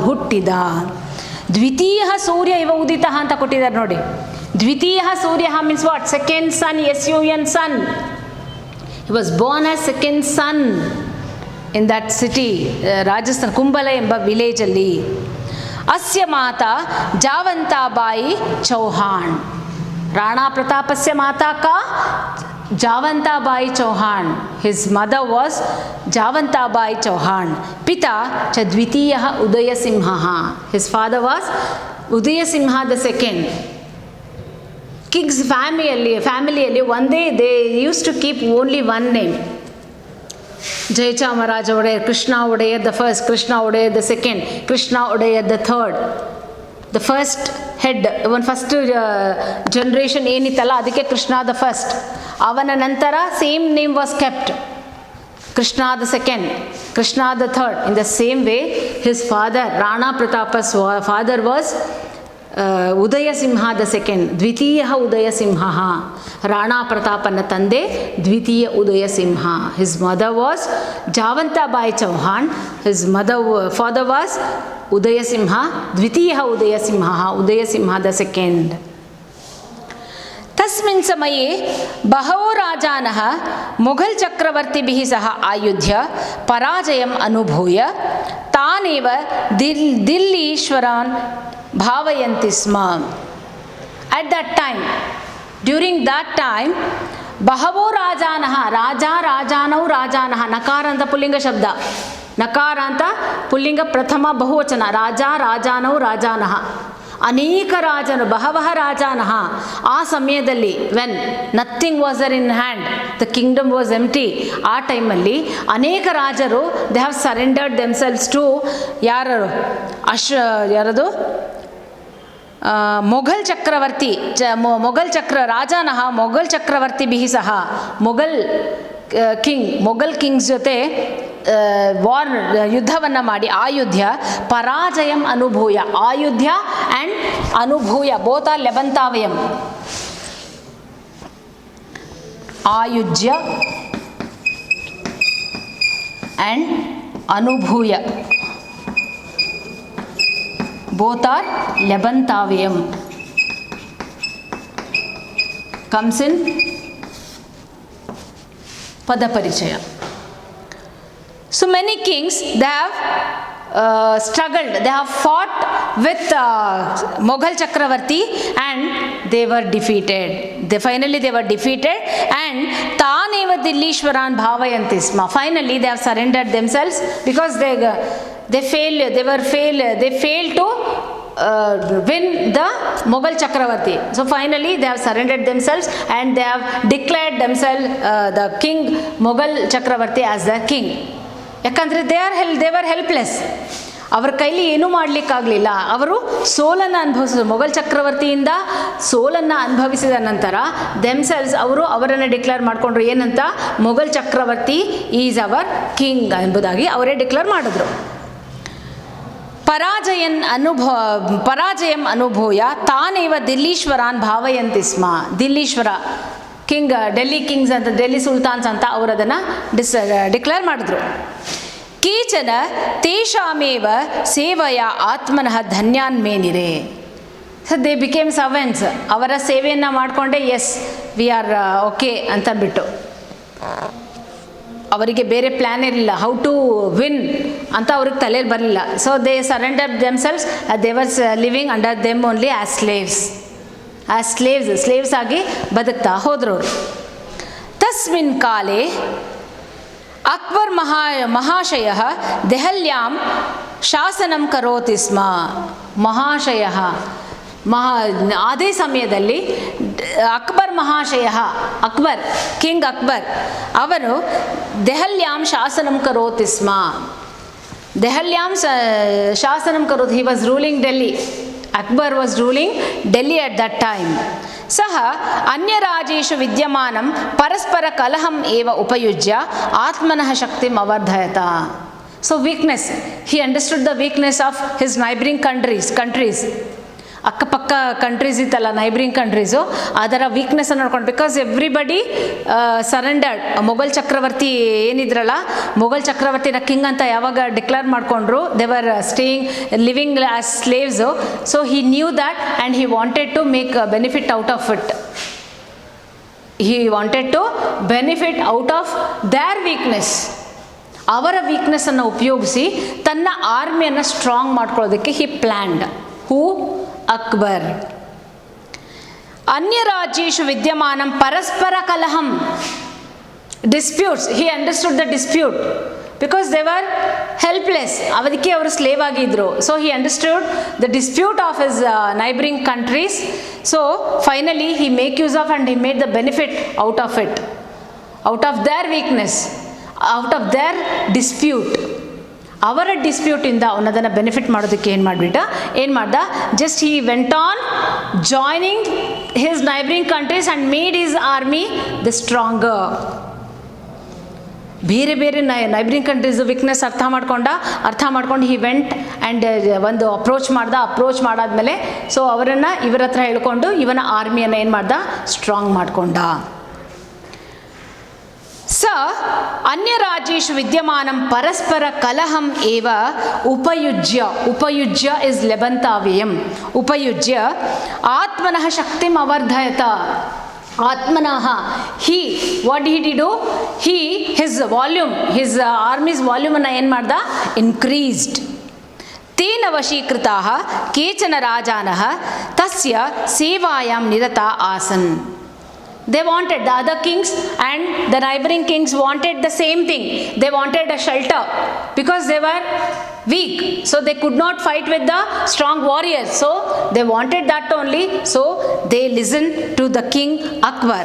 A: ಹುಟ್ಟಿದ. ದ್ವಿತೀಯ ಸೂರ್ಯ ಇವ ಉದಿತ ಅಂತ ಕೊಟ್ಟಿದ್ದಾರೆ ನೋಡಿ. ದ್ವಿತೀಯ ಸೂರ್ಯ means what? Second sun, S-U-N sun. He was born as second son in that city, Rajasthan Kumbhal ಎಂಬ ವಿಲೇಜಲ್ಲಿ. ಅಸ್ಯ ಮಾತಾ ಜಾವಂತಾಬಾಯಿ ಚೌಹಾಣ್. ರಾಣಾ ಪ್ರತಾಪಸ್ಯ ಮಾತಾ ಕಾ Javantabai Chauhan. His mother was Javantabai Chauhan. ಪಿತಾ ಚ ದ್ವಿತೀಯ Udayasimha. His father was Udayasimha the second. Kings ಫ್ಯಾಮಿಲಿಯಲ್ಲಿ ಒಂದೇ, they use to keep only one name. Jayachamaraja Wodeyar, Krishna Wodeyar the first, Krishna Wodeyar the second, Krishna Wodeyar the third. The first head, first generation ಏನಿತ್ತಲ್ಲ ಅದಕ್ಕೆ ಕೃಷ್ಣ ದ ಫಸ್ಟ್. ಅವನ ನಂತರ same name was kept, Krishna the second, Krishna the third. In the same way his father, Rana Pratap's father was Udayasimha the second, ದ್ವಿತೀಯ ಉದಯಸಿಂಹ. ರಾಣಾ ಪ್ರತಾಪನ ತಂದೆ ದ್ವಿತೀಯ Udayasimha. His mother was Javantabai Chauhan. His father was Udayasimha, ದ್ವಿತೀಯ Udayasimha the second. ತಸ್ಮಿನ್ ಸಮಯೇ ಬಹವೋ ರಾಜಾನಃ ಮುಘಲ್ ಚಕ್ರವರ್ತಿಭಿಃ ಸಹ ಆಯುಧ್ಯ ಪರಾಜಯಂ ಅನುಭೂಯ ತಾನೇವ ದಿಲ್ಲೀಶ್ವರಾನ್ ಭಾವಯಂತಿ ಸ್ಮ. At that time, during that time, ಬಹವೋ ರಾಜಾನಃ, ರಾಜಾನೌ ರಾಜಾನಃ, ನಕಾರ ಅಂತ ಪುಲ್ಲಿಂಗ ಶಬ್ದ, ನಕಾರ ಅಂತ ಪುಲ್ಲಿಂಗ ಪ್ರಥಮ ಬಹುವಚನ, ರಾಜಾನೌ ರಾಜಾನಃ. ಅನೇಕ ರಾಜರು, ಬಹವಹ ರಾಜಾನಃ, ಆ ಸಮಯದಲ್ಲಿ when nothing was there in hand, the kingdom was empty, ಆ ಟೈಮಲ್ಲಿ ಅನೇಕ ರಾಜರು they have surrendered themselves to ಯಾರದು ಮೊಘಲ್ ಚಕ್ರವರ್ತಿ ರಾಜಾನಃ ಮೊಘಲ್ ಚಕ್ರವರ್ತಿಭಿಃ ಸಹ, ಮೊಘಲ್ ಕಿಂಗ್ಸ್ ಜೊತೆ ಯುದ್ಧವನ್ನು ಮಾಡಿ ಆಯುಧ್ಯ ಪರಾಜಯಂ ಅನುಭೂಯ, ಆಯುಧ್ಯ ಆ್ಯಂಡ್ ಅನುಭೂಯ ಬೋತ್ ಆರ್ ಲೆಬಂತಾವಯಂ, ಆಯುಜ್ಯ ಆ್ಯಂಡ್ ಅನುಭೂಯ both are Lebantavayam comes in Padaparichaya. So many kings, they have struggled, they have fought with Mughal Chakravarti and they were defeated. Finally they were defeated and Taneva Dillishwaran Bhavayanti Sma. Finally they have surrendered themselves because they failed to win the Mughal Chakravarti. So finally they have surrendered themselves and they have declared themselves the king, Mughal Chakravarti, as the king. ಯಾಕಂದರೆ they were helpless. ಅವರ ಕೈಲಿ ಏನೂ ಮಾಡಲಿಕ್ಕಾಗಲಿಲ್ಲ. ಅವರು ಸೋಲನ್ನು ಅನುಭವಿಸಿದ್ರು. ಮೊಘಲ್ ಚಕ್ರವರ್ತಿಯಿಂದ ಸೋಲನ್ನು ಅನುಭವಿಸಿದ ನಂತರ themselves ಅವರನ್ನು ಡಿಕ್ಲೇರ್ ಮಾಡಿಕೊಂಡ್ರು. ಏನಂತ? ಮೊಘಲ್ ಚಕ್ರವರ್ತಿ ಈಸ್ ಅವರ್ ಕಿಂಗ್ ಎಂಬುದಾಗಿ ಅವರೇ ಡಿಕ್ಲೇರ್ ಮಾಡಿದ್ರು. ಪರಾಜಯಂ ಅನುಭೂಯ ತಾನೇವ ದಿಲ್ಲೀಶ್ವರಾನ್ ಭಾವಯಂತಿ ಸ್ಮ. ದಿಲ್ಲೀಶ್ವರ ಕಿಂಗ್, ಡೆಲ್ಲಿ ಕಿಂಗ್ಸ್ ಅಂತ, ಡೆಲ್ಲಿ ಸುಲ್ತಾನ್ಸ್ ಅಂತ ಅವರು ಅದನ್ನು ಡಿಕ್ಲೇರ್ ಮಾಡಿದ್ರು. ಕೇಚನ ತೇಷಾಮೇವ ಸೇವೆಯ ಆತ್ಮನಃ ಧನ್ಯಾನ್ಮೇನಿರೆ. So they became servants. ಅವರ ಸೇವೆಯನ್ನು ಮಾಡಿಕೊಂಡೆ ಎಸ್ ವಿ ಆರ್ ಓಕೆ ಅಂತಂದ್ಬಿಟ್ಟು, ಅವರಿಗೆ ಬೇರೆ ಪ್ಲ್ಯಾನ್ ಇರಲಿಲ್ಲ, ಹೌ ಟು ವಿನ್ ಅಂತ ಅವ್ರಿಗೆ ತಲೆಯಲ್ಲಿ ಬರಲಿಲ್ಲ. So they surrender themselves, they was living under them only as slaves ಆಗಿ ಬದುಕ್ತಾ ಹೋದರು ಅವರು. ತಸ್ಮಿನ್ ಕಾಲೇ ಅಕ್ಬರ್ ಮಹಾಶಯ ದೆಹಲ್ಯಾಂ ಶಾಸನಂ ಕರೋತಿ ಸ್ಮ. ಅದೇ ಸಮಯದಲ್ಲಿ ಅಕ್ಬರ್ ಮಹಾಶಯ, ಕಿಂಗ್ ಅಕ್ಬರ್ ಅವರು ದೆಹಲ್ಯಾಂ ಶಾಸನಂ ಕರೋತಿ ಸ್ಮ. ದೆಹಲ್ಯಾಂ ಶಾಸನಂ ಕರೋತಿ, he was ruling Delhi. Akbar was ruling Delhi at that time. ಸಹ ಅನ್ಯರಾಜೇಷು ವಿದ್ಯಮಾನಂ ಪರಸ್ಪರ ಕಲಹಂ ಏವ ಉಪಯುಜ್ಯ ಆತ್ಮನಃ ಶಕ್ತಿಂ ಅವರ್ಧಯತ. So weakness, he understood the weakness of his neighbouring countries. ಅಕ್ಕಪಕ್ಕ ಕಂಟ್ರೀಸ್ ಇತ್ತಲ್ಲ, ನೈಬರಿಂಗ್ ಕಂಟ್ರೀಸು, ಅದರ ವೀಕ್ನೆಸ್ಸನ್ನು ನೋಡ್ಕೊಂಡು, ಬಿಕಾಸ್ ಎವ್ರಿಬಡಿ ಸರೆಂಡರ್ಡ್. ಮೊಘಲ್ ಚಕ್ರವರ್ತಿ ಏನಿದ್ರಲ್ಲ, ಮೊಘಲ್ ಚಕ್ರವರ್ತಿನ ಕಿಂಗ್ ಅಂತ ಯಾವಾಗ ಡಿಕ್ಲೇರ್ ಮಾಡಿಕೊಂಡ್ರು, they were living as slaves. So he knew that and he wanted to make benefit out of it. There weakness, ಅವರ ವೀಕ್ನೆಸ್ಸನ್ನು ಉಪಯೋಗಿಸಿ ತನ್ನ ಆರ್ಮಿಯನ್ನು ಸ್ಟ್ರಾಂಗ್ ಮಾಡ್ಕೊಳ್ಳೋದಕ್ಕೆ ಹಿ ಪ್ಲ್ಯಾನ್ಡ್. ಹೂ? ಅಕ್ಬರ್. ಅನ್ಯ ರಾಜ್ಯೇಷು ವಿದ್ಯಮಾನಂ ಪರಸ್ಪರ ಕಲಹಂ, disputes, he understood the dispute because they were helpless. ಅದಕ್ಕೆ ಅವರು ಸ್ಲೇವ್ ಆಗಿದ್ದರು. So he understood the dispute of his neighbouring countries. So finally he make use of and he made the benefit out of it, out of their weakness, out of their dispute. ಅವರ ಡಿಸ್ಪ್ಯೂಟಿಂದ ಅವನದನ್ನು benefit ಮಾಡೋದಕ್ಕೆ ಏನು ಮಾಡ್ದ, just he went on joining his neighbouring countries and made his army the stronger. ಬೇರೆ neighbouring countries weakness ಅರ್ಥ ಮಾಡ್ಕೊಂಡು he went and ಒಂದು ಅಪ್ರೋಚ್ ಮಾಡಾದ್ಮೇಲೆ ಸೊ ಇವರ ಹತ್ರ ಹೇಳ್ಕೊಂಡು ಇವನ ಆರ್ಮಿಯನ್ನು ಏನು ಮಾಡ್ದ, ಸ್ಟ್ರಾಂಗ್ ಮಾಡಿಕೊಂಡ. ಸ ಅನ್ಯ ರಾಜ್ಯೇಷು ವಿದ್ಯಮಾನಂ ಪರಸ್ಪರ ಕಲಹಂ ಏವ ಉಪಯುಜ್ಯ ಇಸ್ ಲೆಬಂತಾವ್ಯಯಂ. ಉಪಯುಜ್ಯ ಆತ್ಮನಃ ಶಕ್ತಿಂ ಅವರ್ಧಯತ. ಆತ್ಮನಃ, what did do, his armies ವಾಲ್ಯೂಮನ್ನು ಏನು ಮಾಡ್ದ, ಇನ್ಕ್ರೀಸ್ಡ್. ತೇನ ವಶೀಕೃತಾಃ ಕೇಚನ ರಾಜಾನಃ ತಸ್ಯ ಸೇವಾಯಾಂ ನಿರತಾ Hassan. They wanted, the other kings and the neighboring kings wanted the same thing. They wanted a shelter because they were weak, so they could not fight with the strong warriors, so they wanted that only, so they listened to the king Akbar.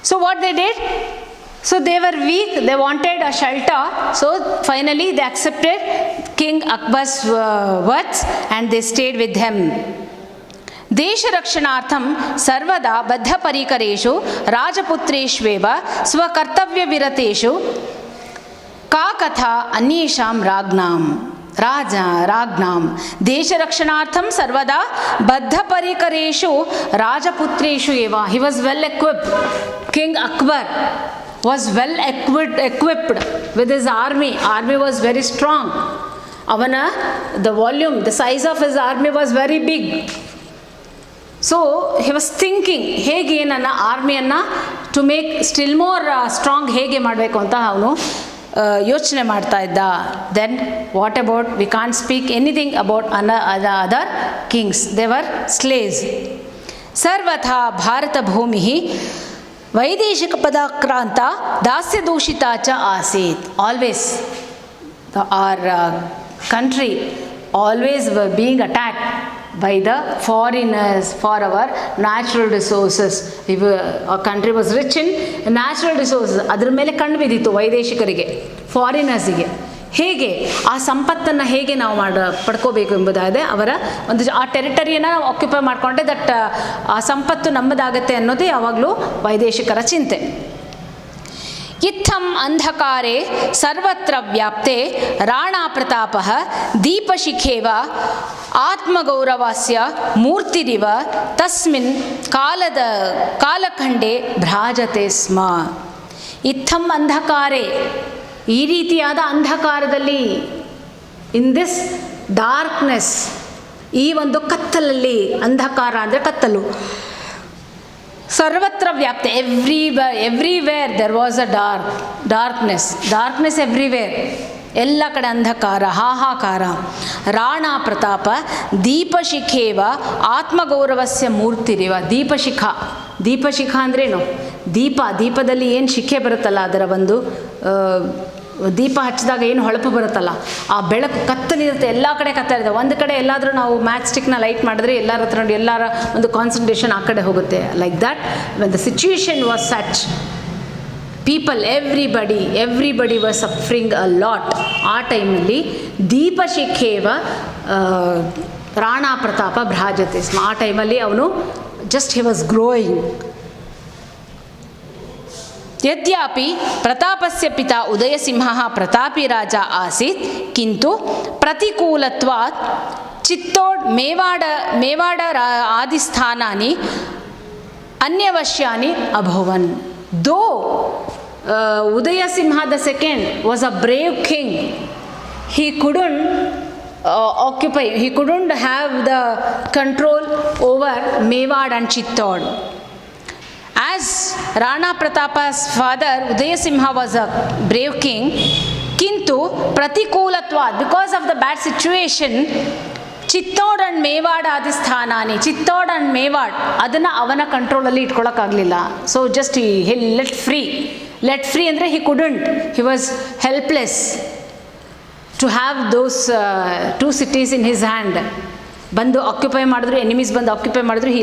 A: So what they did, so they were weak, they wanted a shelter, so finally they accepted king Akbar's words and they stayed with him. ದೇಶರಕ್ಷಣಾರ್ಥಂ ಸರ್ವದಾ ಬದ್ಧಪರಿಕರೇಷು ರಾಜಪುತ್ರೇಷ್ವೇವ ಸ್ವಕರ್ತವ್ಯವಿರತೇಷು ಕಾ ಕಥಾ ಅನ್ಯೇಷಾಂ ರಾಜ್ಞಾಂ ದೇಶರಕ್ಷಣಾರ್ಥಂ ಸರ್ವದಾ ಬದ್ಧಪರಿಕರೇಷು ರಾಜಪುತ್ರೇಷು ಏವ. He was well equipped. King Akbar was well equipped with his army. Army was very strong. The volume, the size of his army was very big. So he was thinking, ಹೇಗೆ ನನ್ನ ಆರ್ಮಿಯನ್ನು to make still more strong ಹೇಗೆ ಮಾಡಬೇಕು ಅಂತ ಅವನು ಯೋಚನೆ ಮಾಡ್ತಾ ಇದ್ದ. Then what about, we can't speak anything about other kings, they were slaves. ಸರ್ವಥಾ ಭಾರತ ಭೂಮಿ ವೈದೇಶಿಕ ಪದಾಕ್ರಾಂತ ದಾಸ್ಯದೂಷಿತ ಚ ಆಸೀತ್. Always our country always were being attacked by the foreigners for our natural resources. Our country was rich in natural resources. ಅದರ ಮೇಲೆ ಕಣ್ಣು ಬಿದ್ದಿತ್ತು ವೈದೇಶಿಕರಿಗೆ, ಫಾರಿನರ್ಸಿಗೆ. ಹೇಗೆ ಆ ಸಂಪತ್ತನ್ನು ಹೇಗೆ ನಾವು ಪಡ್ಕೋಬೇಕು ಎಂಬುದಾಗಿದೆ ಅವರ ಒಂದು ಆ ಟೆರಿಟರಿಯನ್ನು ನಾವು ಆಕ್ಯುಪೈ ಮಾಡಿಕೊಂಡೆ ದಟ್ ಆ ಸಂಪತ್ತು ನಮ್ಮದಾಗತ್ತೆ ಅನ್ನೋದೇ ಯಾವಾಗಲೂ ವೈದೇಶಿಕರ ಚಿಂತೆ. ಇತ್ತಂ ಅಂಧಕಾರೆ ಸರ್ವತ್ರ ವ್ಯಾಪ್ತೆ ರಾಣಾ ಪ್ರತಾಪಃ ದೀಪಶಿಖೇವ ಆತ್ಮಗೌರವಸ್ಯ ಮೂರ್ತಿರಿವ ತಸ್ಮಿನ್ ಕಾಲಖಂಡೆ ಭ್ರಾಜತೆ ಸ್ಮ. ಇತ್ತಂ ಅಂಧಕಾರೆ, ಈ ರೀತಿಯಾದ ಅಂಧಕಾರದಲ್ಲಿ, ಇನ್ ದಿಸ್ ಡಾರ್ಕ್ನೆಸ್, ಈ ಒಂದು ಕತ್ತಲಲ್ಲಿ, ಅಂಧಕಾರ ಅಂದರೆ ಕತ್ತಲು, ಸರ್ವತ್ರ ವ್ಯಾಪ್ತಿ, everywhere there was a darkness everywhere, ಎಲ್ಲ ಕಡೆ ಅಂಧಕಾರ, ಹಾಹಾಕಾರ. ರಾಣಾ ಪ್ರತಾಪ ದೀಪಶಿಖೇವ ಆತ್ಮಗೌರವಸ್ಯ ಮೂರ್ತಿರಿವ. ದೀಪಶಿಖ ಅಂದ್ರೇನು? ದೀಪದಲ್ಲಿ ಏನು ಶಿಖೆ ಬರುತ್ತಲ್ಲ, ಅದರ ಒಂದು ದೀಪ ಹಚ್ಚಿದಾಗ ಏನು ಹೊಳಪು ಬರುತ್ತಲ್ಲ, ಆ ಬೆಳಕು ಕತ್ತಲಿರುತ್ತೆ, ಎಲ್ಲ ಕಡೆ ಕತ್ತಲಿದೆ. ಒಂದು ಕಡೆ ಎಲ್ಲಾದರೂ ನಾವು ಮ್ಯಾಚ್ ಸ್ಟಿಕ್ನ ಲೈಟ್ ಮಾಡಿದ್ರೆ ಎಲ್ಲರ ಹತ್ರ ನೋಡಿ ಎಲ್ಲರ ಒಂದು ಕಾನ್ಸಂಟ್ರೇಷನ್ ಆ ಕಡೆ ಹೋಗುತ್ತೆ. Like that when the situation was such, people everybody was suffering a lot. ಆ ಟೈಮಲ್ಲಿ ದೀಪಶಿಖೇವ ರಾಣಾ ಪ್ರತಾಪ ಭ್ರಾಜತೆ ಸ್ಮ. ಆ ಟೈಮಲ್ಲಿ ಅವನು ಜಸ್ಟ್ ಹಿ ವಾಸ್ ಗ್ರೋಯಿಂಗ್. ಯದ್ಯಾಪಿ ಪ್ರತಾಪಸ್ಯ ಪಿತಾ ಉದಯಸಿಂಹಃ ಪ್ರತಾಪಿ ರಾಜ ಆಸೀತ್, ಕಿಂತು ಪ್ರತಿಕೂಲತ್ವಾತ್ ಚಿತ್ತೋಡ್ ಮೇವಾಡ ಆದಿಸ್ಥಾನಾನಿ ಅನ್ಯವಶ್ಯಾನಿ ಅಭವನ್. Though Udayasimha the second was a brave king, he couldn't have the control over Mewad and Chittod. As Rana Pratapa's father Udayasimha was a brave king, kintu pratikoolatvad, because of the bad situation, Chittor and Mewar ಆದಿಸ್ಥಾನಾನಿ, Chittor and Mewar ಅದನ್ನು ಅವನ ಕಂಟ್ರೋಲಲ್ಲಿ ಇಟ್ಕೊಳ್ಳೋಕ್ಕಾಗಲಿಲ್ಲ. So just he let free ಅಂದರೆ he was helpless to have those 2 cities in his hand. ಬಂದು occupy ಮಾಡಿದ್ರು, enemies ಬಂದು occupy ಮಾಡಿದ್ರು, ಹಿ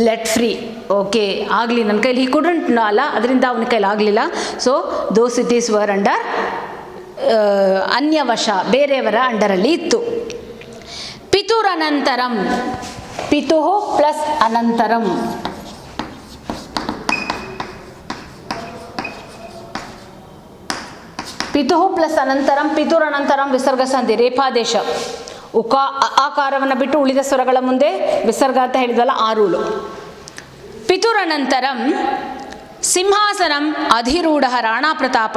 A: ಲೆಟ್ ಫ್ರೀ. ಓಕೆ ಆಗಲಿ, ನನ್ನ ಕೈಲಿ ಹಿ ಕುಡಂಟ್ ಅಲ್ಲ, ಅದರಿಂದ ಅವನ ಕೈಲಿ ಆಗಲಿಲ್ಲ. So those cities were under ಅನ್ಯವಶ, ಬೇರೆಯವರ ಅಂಡರಲ್ಲಿ ಇತ್ತು. ಪಿತುರನಂತರಂ, ಪಿತು ಪ್ಲಸ್ ಅನಂತರಂ, ಪಿತು ಪ್ಲಸ್ ಅನಂತರಂ, ಪಿತುರನಂತರಂ ವಿಸರ್ಗ ಸಂಧಿ, ರೇಫಾದೇಶ. ಆಕಾರವನ್ನು ಬಿಟ್ಟು ಉಳಿದ ಸ್ವರಗಳ ಮುಂದೆ ವಿಸರ್ಗ ಅಂತ ಹೇಳಿದ್ವಲ್ಲ, ಆ ರೂಲು. ಪಿತುರನಂತರಂ ಸಿಂಹಾಸನಂ ಅಧಿರೂಢ ರಾಣಾ ಪ್ರತಾಪ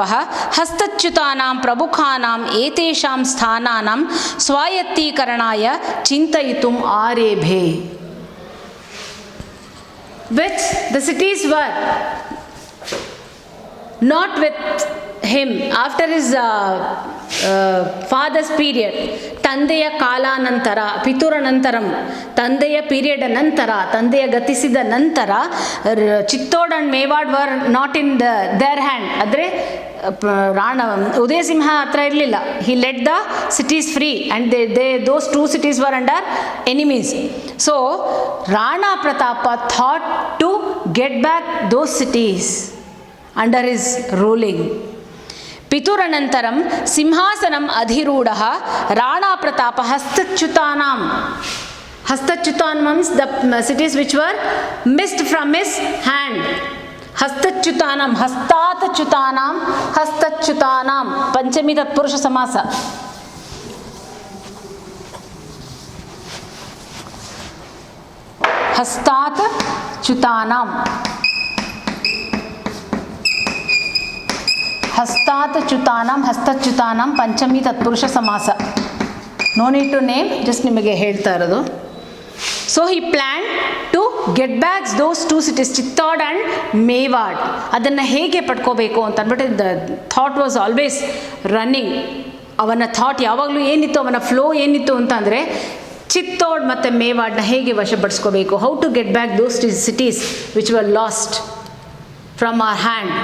A: ಹಸ್ತಚ್ಯುತಾನಾಂ ಪ್ರಮುಖಾನಾಂ ಏತೇಷಾಂ ಸ್ಥಾನಾನಾಂ ಸ್ವಾಯತ್ತೀಕರಣಾಯ ಚಿಂತಯಿತುಂ ಆರೇಭೆ. which the cities were not with him after his father's period, ತಂದೆಯ ಕಾಲಾನಂತರ, ಪಿತುರನಂತರಂ, ತಂದೆಯ ಪೀರಿಯಡ್ ನಂತರ, ತಂದೆಯ ಗತಿಸಿದ ನಂತರ, Chittor and Mewar were not in their hand. ಅಂದರೆ ರಾಣ ಉದಯ ಸಿಂಹ ಹತ್ರ ಇರಲಿಲ್ಲ. He let the cities free and those 2 cities were under enemies. So Rana Pratap thought to get back those cities under his ruling. ಪಿತುರನಂತರಂ ಸಿಂಹಾಸನಂ ಅಧಿರೂಢ ರಾಣಾ ಪ್ರತಾಪ ಹಸ್ತಚ್ಯುತಾನಾಂ. ಹಸ್ತಚ್ಯುತಾನ್ means the cities which were missed from his hand. ಹಸ್ತಚ್ಯುತಾನಾಂ, ಹಸ್ತಾತ್ ಚ್ಯುತಾನಾಂ, ಹಸ್ತಚ್ಯುತಾನಾಂ ಪಂಚಮಿ ತತ್ಪುರುಷ ಸಮಾಸ. ಹಸ್ತಾತ್ ಚ್ಯುತಾನಾಂ, ಹಸ್ತಾತ್ ಚ್ಯುತಾನಾಂ, ಹಸ್ತಚ್ಯುತಾನಾಂ ಪಂಚಮಿ ತತ್ಪುರುಷ ಸಮಾಸ. No need to name, just ನಿಮಗೆ ಹೇಳ್ತಾ ಇರೋದು. So he plan to get backs those 2 cities, Chittor and Mewar. ಅದನ್ನು ಹೇಗೆ ಪಡ್ಕೋಬೇಕು ಅಂತ ಅಂದ್ಬಿಟ್ಟು the thought was always running. ಅವನ ಥಾಟ್ ಯಾವಾಗಲೂ ಏನಿತ್ತು, ಅವನ ಫ್ಲೋ ಏನಿತ್ತು ಅಂತಂದರೆ ಚಿತ್ತೋಡ್ ಮತ್ತು ಮೇವಾಡ್ನ ಹೇಗೆ ವಶಪಡಿಸ್ಕೋಬೇಕು, how to get back those cities which were lost from our hand.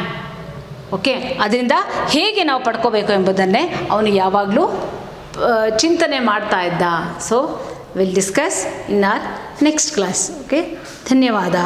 A: Okay, ಅದರಿಂದ ಹೇಗೆ ನಾವು ಪಡ್ಕೋಬೇಕು ಎಂಬುದನ್ನೇ ಅವನು ಯಾವಾಗಲೂ ಚಿಂತನೆ ಮಾಡ್ತಾ ಇದ್ದ. So will discuss in our next class. Okay, ಧನ್ಯವಾದ.